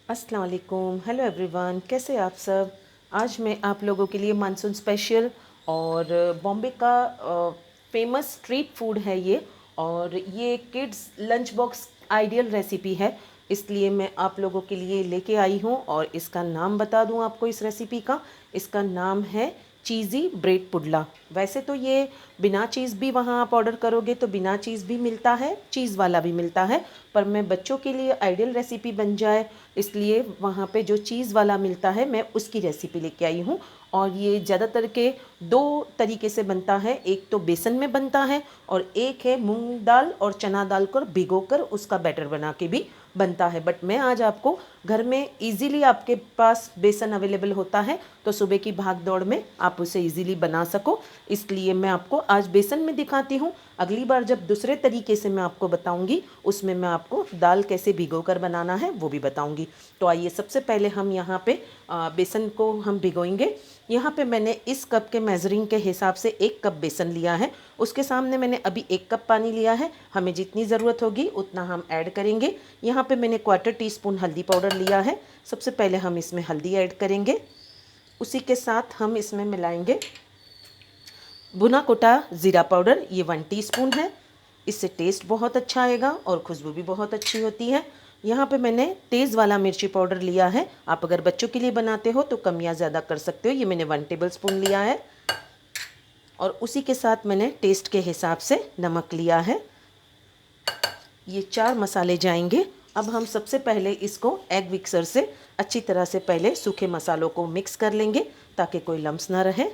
अस्सलाम वालेकुम, hello everyone, कैसे आप सब। आज मैं आप लोगों के लिए मानसून स्पेशल और बॉम्बे का फेमस स्ट्रीट फूड है ये। और ये kids lunch box ideal recipe है, इसलिए मैं आप लोगों के लिए लेके आई हूँ। और इसका नाम बता दूँ आपको इस रेसिपी का, इसका नाम है चीज़ी ब्रेड पुडला। वैसे तो ये बिना चीज़ भी वहाँ आप ऑर्डर करोगे तो बिना चीज़ भी मिलता है, चीज़ वाला भी मिलता है, पर मैं बच्चों के लिए आइडियल रेसिपी बन जाए इसलिए वहाँ पे जो चीज़ वाला मिलता है मैं उसकी रेसिपी लेके आई हूँ। और ये ज़्यादातर के दो तरीके से बनता है, एक तो बेसन में बनता है और एक है मूंग दाल और चना दाल को भिगोकर उसका बैटर बना के भी बनता है। बट मैं आज आपको घर में इजीली आपके पास बेसन अवेलेबल होता है तो सुबह की भाग दौड़ में आप उसे इजीली बना सको, इसलिए मैं आपको आज बेसन में दिखाती हूँ। अगली बार जब दूसरे तरीके से मैं आपको बताऊंगी उसमें मैं आपको दाल कैसे भिगोकर बनाना है वो भी बताऊंगी। तो आइए सबसे पहले हम यहाँ पे बेसन को हम भिगोएंगे। यहाँ पे मैंने इस कप के मेजरिंग के हिसाब से 1 कप बेसन लिया है, उसके सामने मैंने अभी 1 कप पानी लिया है। हमें जितनी ज़रूरत होगी उतना हम ऐड करेंगे। यहाँ पे मैंने 1/4 टीस्पून हल्दी पाउडर लिया है। सबसे पहले हम इसमें हल्दी ऐड करेंगे, उसी के साथ हम इसमें मिलाएंगे भुना कुटा ज़ीरा पाउडर, ये 1 टीस्पून है। इससे टेस्ट बहुत अच्छा आएगा और खुशबू भी बहुत अच्छी होती है। यहाँ पे मैंने तेज़ वाला मिर्ची पाउडर लिया है, आप अगर बच्चों के लिए बनाते हो तो कम या ज़्यादा कर सकते हो। ये मैंने 1 टेबल स्पून लिया है और उसी के साथ मैंने टेस्ट के हिसाब से नमक लिया है। ये 4 मसाले जाएंगे। अब हम सबसे पहले इसको एग मिक्सर से अच्छी तरह से पहले सूखे मसालों को मिक्स कर लेंगे ताकि कोई लम्स ना रहे।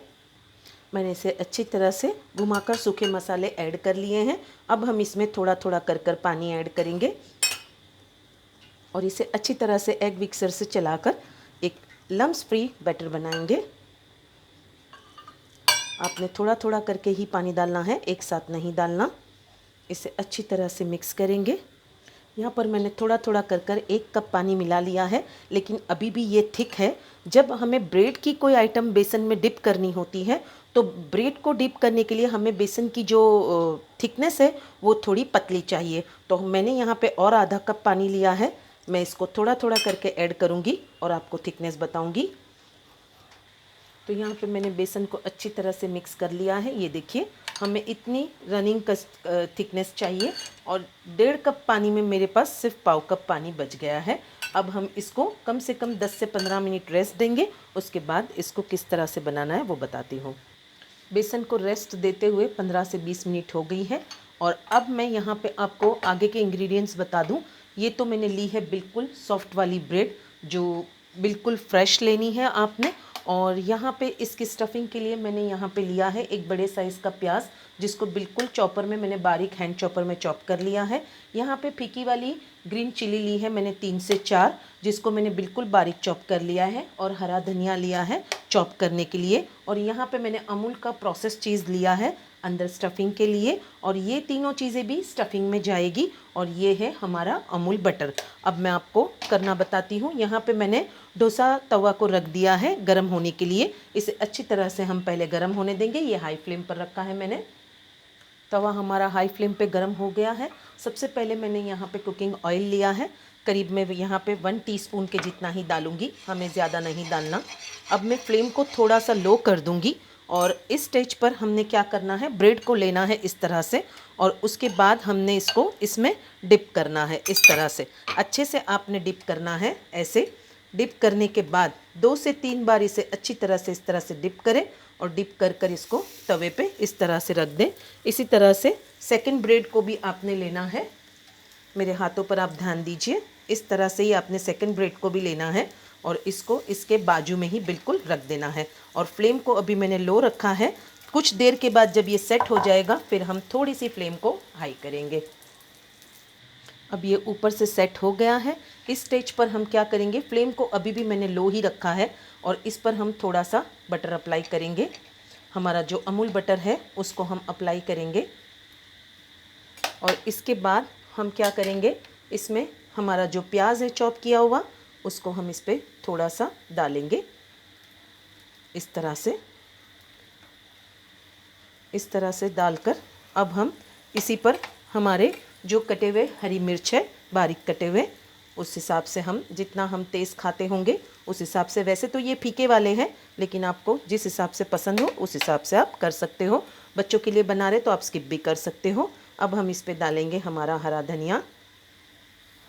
मैंने इसे अच्छी तरह से घुमाकर सूखे मसाले ऐड कर लिए हैं। अब हम इसमें थोड़ा थोड़ा कर कर पानी ऐड करेंगे और इसे अच्छी तरह से एग मिक्सर से चलाकर एक लम्स फ्री बैटर बनाएंगे। आपने थोड़ा थोड़ा करके ही पानी डालना है, एक साथ नहीं डालना। इसे अच्छी तरह से मिक्स करेंगे। यहाँ पर मैंने थोड़ा थोड़ा कर कर 1 कप पानी मिला लिया है, लेकिन अभी भी ये थिक है। जब हमें ब्रेड की कोई आइटम बेसन में डिप करनी होती है तो ब्रेड को डिप करने के लिए हमें बेसन की जो थिकनेस है वो थोड़ी पतली चाहिए। तो मैंने यहाँ पे और आधा कप पानी लिया है। मैं इसको थोड़ा थोड़ा करके ऐड करूँगी और आपको थिकनेस बताऊँगी। तो यहाँ पे मैंने बेसन को अच्छी तरह से मिक्स कर लिया है। ये देखिए हमें इतनी रनिंग थिकनेस चाहिए और 1.5 कप पानी में मेरे पास सिर्फ पाव कप पानी बच गया है। अब हम इसको कम से कम 10 से 15 मिनट रेस्ट देंगे, उसके बाद इसको किस तरह से बनाना है वो बताती हूँ। बेसन को रेस्ट देते हुए 15 से 20 मिनट हो गई है और अब मैं यहाँ पे आपको आगे के इंग्रेडिएंट्स बता दूँ। ये तो मैंने ली है बिल्कुल सॉफ्ट वाली ब्रेड, जो बिल्कुल फ्रेश लेनी है आपने। और यहाँ पे इसकी स्टफिंग के लिए मैंने यहाँ पे लिया है एक बड़े साइज़ का प्याज, जिसको बिल्कुल चॉपर में मैंने बारीक हैंड चॉपर में चॉप कर लिया है। यहाँ पे फीकी वाली ग्रीन चिली ली है मैंने 3 से 4, जिसको मैंने बिल्कुल बारीक चॉप कर लिया है। और हरा धनिया लिया है चॉप करने के लिए। और यहाँ पे मैंने अमूल का प्रोसेस चीज़ लिया है अंदर स्टफिंग के लिए, और ये तीनों चीज़ें भी स्टफिंग में जाएगी। और ये है हमारा अमूल बटर। अब मैं आपको करना बताती हूँ। यहाँ पे मैंने डोसा तवा को रख दिया है गरम होने के लिए। इसे अच्छी तरह से हम पहले गरम होने देंगे। ये हाई फ्लेम पर रखा है मैंने। तवा हमारा हाई फ्लेम पे गरम हो गया है। सबसे पहले मैंने यहाँ पे कुकिंग ऑयल लिया है, करीब मैं यहाँ पे 1 टीस्पून के जितना ही डालूंगी, हमें ज़्यादा नहीं डालना। अब मैं फ्लेम को थोड़ा सा लो कर दूंगी और इस स्टेज पर हमने क्या करना है, ब्रेड को लेना है इस तरह से और उसके बाद हमने इसको इसमें डिप करना है। इस तरह से अच्छे से आपने डिप करना है। ऐसे डिप करने के बाद 2 से 3 बार इसे अच्छी तरह से इस तरह से डिप करें और डिप कर कर इसको तवे पे इस तरह से रख दें। इसी तरह से सेकंड ब्रेड को भी आपने लेना है। मेरे हाथों पर आप ध्यान दीजिए, इस तरह से ही आपने सेकंड ब्रेड को भी लेना है और इसको इसके बाजू में ही बिल्कुल रख देना है। और फ्लेम को अभी मैंने लो रखा है। कुछ देर के बाद जब ये सेट हो जाएगा फिर हम थोड़ी सी फ्लेम को हाई करेंगे। अब ये ऊपर से सेट हो गया है। इस स्टेज पर हम क्या करेंगे, फ्लेम को अभी भी मैंने लो ही रखा है और इस पर हम थोड़ा सा बटर अप्लाई करेंगे। हमारा जो अमूल बटर है उसको हम अप्लाई करेंगे और इसके बाद हम क्या करेंगे, इसमें हमारा जो प्याज है चॉप किया हुआ उसको हम इस पर थोड़ा सा डालेंगे। इस तरह से डालकर अब हम इसी पर हमारे जो कटे हुए हरी मिर्च है बारीक कटे हुए उस हिसाब से हम जितना हम तेज़ खाते होंगे उस हिसाब से। वैसे तो ये फीके वाले हैं, लेकिन आपको जिस हिसाब से पसंद हो उस हिसाब से आप कर सकते हो। बच्चों के लिए बना रहे तो आप स्किप भी कर सकते हो। अब हम इस पे डालेंगे हमारा हरा धनिया।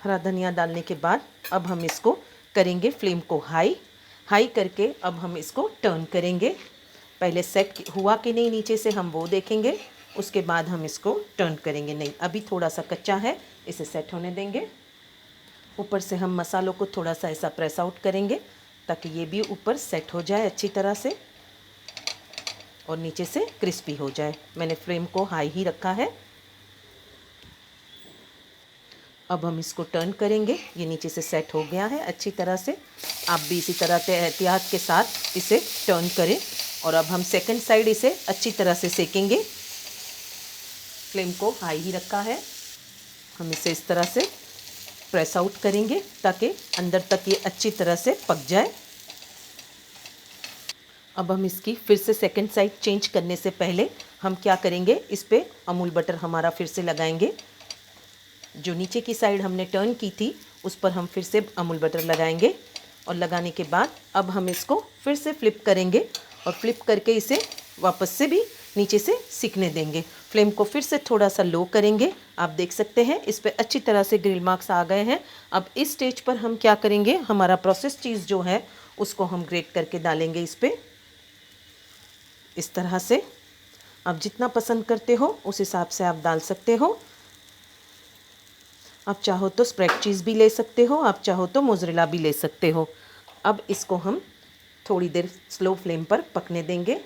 हरा धनिया डालने के बाद अब हम इसको करेंगे फ्लेम को हाई करके अब हम इसको टर्न करेंगे। पहले सेट हुआ कि नहीं नीचे से हम वो देखेंगे, उसके बाद हम इसको टर्न करेंगे। नहीं, अभी थोड़ा सा कच्चा है, इसे सेट होने देंगे। ऊपर से हम मसालों को थोड़ा सा ऐसा प्रेस आउट करेंगे ताकि ये भी ऊपर सेट हो जाए अच्छी तरह से और नीचे से क्रिस्पी हो जाए। मैंने फ्लेम को हाई ही रखा है। अब हम इसको टर्न करेंगे। ये नीचे से सेट हो गया है अच्छी तरह से। आप भी इसी तरह से एहतियात के साथ इसे टर्न करें। और अब हम सेकंड साइड इसे अच्छी तरह से सेकेंगे। फ्लेम को हाई ही रखा है। हम इसे इस तरह से प्रेस आउट करेंगे ताकि अंदर तक ये अच्छी तरह से पक जाए। अब हम इसकी फिर से सेकंड साइड चेंज करने से पहले हम क्या करेंगे, इस पे अमूल बटर हमारा फिर से लगाएंगे। जो नीचे की साइड हमने टर्न की थी उस पर हम फिर से अमूल बटर लगाएंगे और लगाने के बाद अब हम इसको फिर से फ्लिप करेंगे और फ्लिप करके इसे वापस से भी नीचे से सिकने देंगे। फ्लेम को फिर से थोड़ा सा लो करेंगे। आप देख सकते हैं इस पे अच्छी तरह से ग्रिल मार्क्स आ गए हैं। अब इस स्टेज पर हम क्या करेंगे, हमारा प्रोसेस चीज़ जो है उसको हम ग्रेट करके डालेंगे इस पे इस तरह से। आप जितना पसंद करते हो उस हिसाब से आप डाल सकते हो। आप चाहो तो स्प्रेड चीज़ भी ले सकते हो, आप चाहो तो मोज़रेला भी ले सकते हो। अब इसको हम थोड़ी देर स्लो फ्लेम पर पकने देंगे।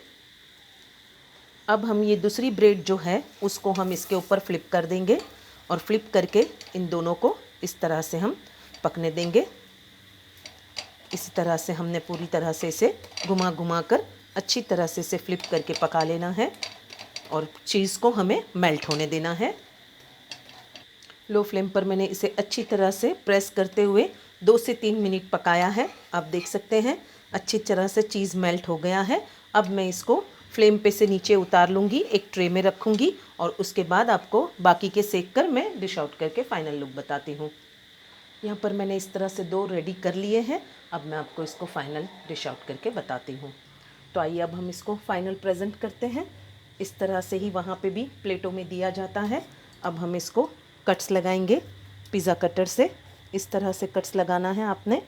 अब हम ये दूसरी ब्रेड जो है उसको हम इसके ऊपर फ्लिप कर देंगे और फ्लिप करके इन दोनों को इस तरह से हम पकने देंगे। इसी तरह से हमने पूरी तरह से इसे घुमा घुमा कर अच्छी तरह से इसे फ्लिप करके पका लेना है और चीज़ को हमें मेल्ट होने देना है। लो फ्लेम पर मैंने इसे अच्छी तरह से प्रेस करते हुए 2 से 3 मिनट पकाया है। आप देख सकते हैं अच्छी तरह से चीज़ मेल्ट हो गया है। अब मैं इसको फ्लेम पे से नीचे उतार लूँगी, एक ट्रे में रखूँगी और उसके बाद आपको बाकी के सेक कर मैं डिश आउट करके फ़ाइनल लुक बताती हूँ। यहाँ पर मैंने इस तरह से 2 रेडी कर लिए हैं। अब मैं आपको इसको फ़ाइनल डिश आउट करके बताती हूँ। तो आइए अब हम इसको फ़ाइनल प्रेजेंट करते हैं। इस तरह से ही वहाँ पे भी प्लेटों में दिया जाता है। अब हम इसको कट्स लगाएंगे पिज़्ज़ा कटर से। इस तरह से कट्स लगाना है आपने।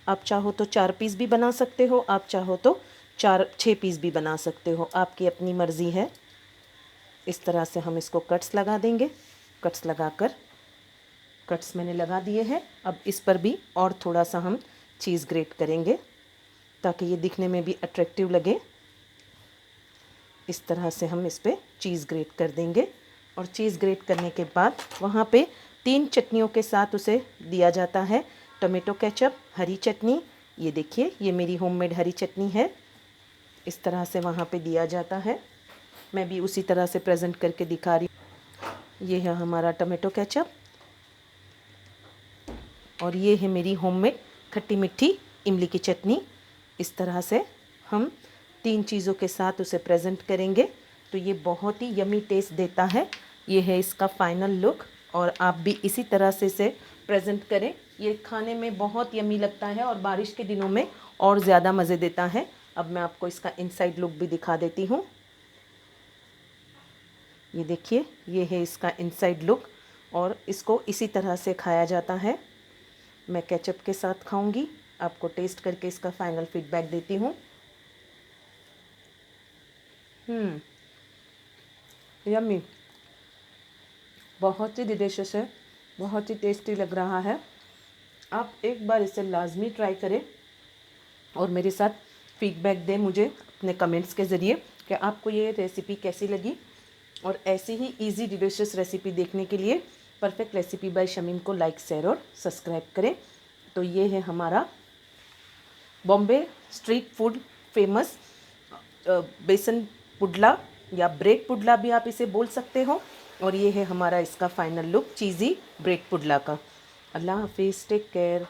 आप चाहो तो 4 पीस भी बना सकते हो, आप चाहो तो 4-6 पीस भी बना सकते हो, आपकी अपनी मर्ज़ी है। इस तरह से हम इसको कट्स लगा देंगे। कट्स लगाकर कट्स मैंने लगा दिए हैं। अब इस पर भी और थोड़ा सा हम चीज़ ग्रेट करेंगे ताकि ये दिखने में भी अट्रैक्टिव लगे। इस तरह से हम इस पर चीज़ ग्रेट कर देंगे और चीज़ ग्रेट करने के बाद वहाँ पे 3 चटनियों के साथ उसे दिया जाता है। टमेटो केचप, हरी चटनी, ये देखिए ये मेरी होममेड हरी चटनी है। इस तरह से वहाँ पे दिया जाता है। मैं भी उसी तरह से प्रेजेंट करके दिखा रही हूँ। ये है हमारा टमेटो केचप और ये है मेरी होममेड खट्टी मीठी इमली की चटनी। इस तरह से हम 3 चीज़ों के साथ उसे प्रेजेंट करेंगे तो ये बहुत ही यमी टेस्ट देता है। ये है इसका फाइनल लुक और आप भी इसी तरह से इसे प्रेजेंट करें। ये खाने में बहुत यमी लगता है और बारिश के दिनों में और ज़्यादा मज़े देता है। अब मैं आपको इसका इनसाइड लुक भी दिखा देती हूँ। ये देखिए ये है इसका इनसाइड लुक और इसको इसी तरह से खाया जाता है। मैं केचप के साथ खाऊंगी, आपको टेस्ट करके इसका फाइनल फीडबैक देती हूँ। यम्मी, बहुत ही डिलीशियस है, बहुत ही टेस्टी लग रहा है। आप एक बार इसे लाजमी ट्राई करें और मेरे साथ फीडबैक दें मुझे अपने कमेंट्स के ज़रिए कि आपको ये रेसिपी कैसी लगी। और ऐसी ही इजी डिलीशियस रेसिपी देखने के लिए परफेक्ट रेसिपी बाय शमीम को लाइक, शेयर और सब्सक्राइब करें। तो ये है हमारा बॉम्बे स्ट्रीट फूड फेमस बेसन पुडला या ब्रेड पुडला भी आप इसे बोल सकते हो। और ये है हमारा इसका फाइनल लुक चीज़ी ब्रेड पुडला का। अल्लाह हाफिज़, टेक केयर।